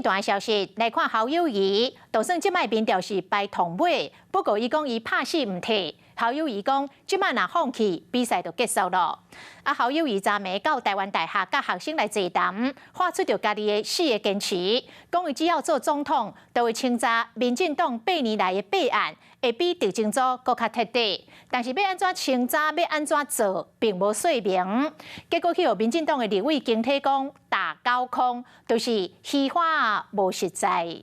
段的消息来看，侯友宜就算即摆民调是排同尾，不过伊讲伊拍死唔退。侯友宜讲，即摆若放弃，比赛就结束了。侯友宜昨暝到台湾大学甲学生来座谈，发出着家己的4个坚持，讲伊只要做总统，就会清查民进党8年来的弊案，会比地检组搁较彻底。但是要安怎清查，要安怎做，并无说明。结果去互民进党的立委经体讲大高空，就是虚话无实在。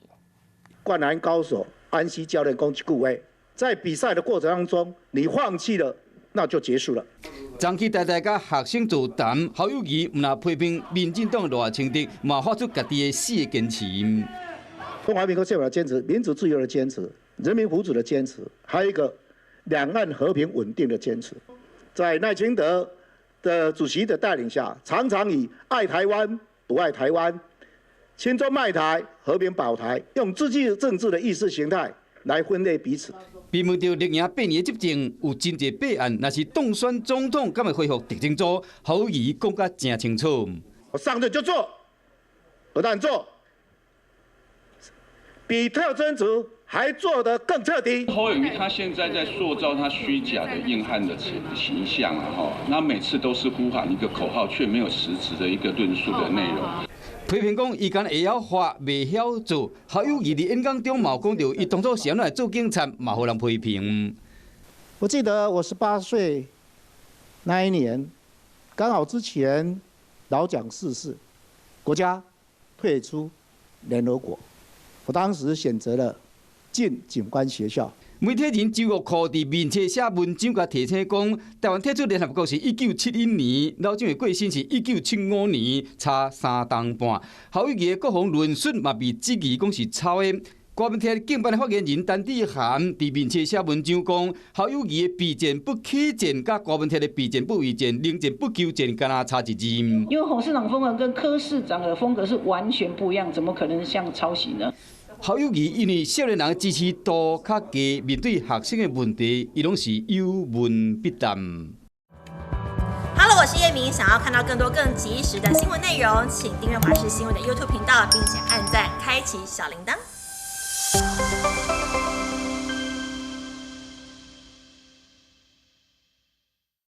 灌篮高手安西教练讲一句话。在比赛的过程当中，你放弃了，那就结束了。长期代代甲学生座谈，侯友宜唔但批评民进党热清敌，嘛发出家己的4个坚持。中华民国宪法的坚持，民主自由的坚持，人民福祉的坚持，还有一个两岸和平稳定的坚持。在赖清德的主席的带领下，常常以爱台湾不爱台湾、亲中卖台、和平保台，用自己政治的意识形态来分类彼此。被问到历赢8年执政有真侪弊案，若是当选总统，敢会恢复地检组？侯友宜讲甲真清楚。我上任就做，不但做，比特侦组还做得更彻底。侯友宜他现在在塑造他虚假的硬汉的形象啊，那每次都是呼喊一个口号，却没有实质的一个论述的内容。批评讲，伊敢会晓发，袂晓做。侯友宜伫演讲中嘛讲到，伊当初想来做警察，嘛互人批评。我记得我18岁那一年，刚好之前老蒋逝世，国家退出联合国，我当时选择了进警官学校。媒体人周玉蔻伫面册写文章，甲提醒讲，台湾退出联合国是1971年，老蒋的过身是1975年，差3冬半。侯友宜各方论述嘛被质疑讲是抄的。国民党竞办的发言人陈智涵伫面册写文章讲，侯友宜的避战不起战，甲国民党的避战不为战，临战不求战，敢若差一字。因为洪市长风格跟柯市长的风格是完全不一样，怎么可能像抄袭呢？侯友宜因为少年人支持度较低，面对学生的问题，伊拢是有问必答。Hello， 我是叶明，想要看到更多更及时的新闻内容，请订阅华视新闻的 YouTube 频道，并且按赞，开启小铃铛。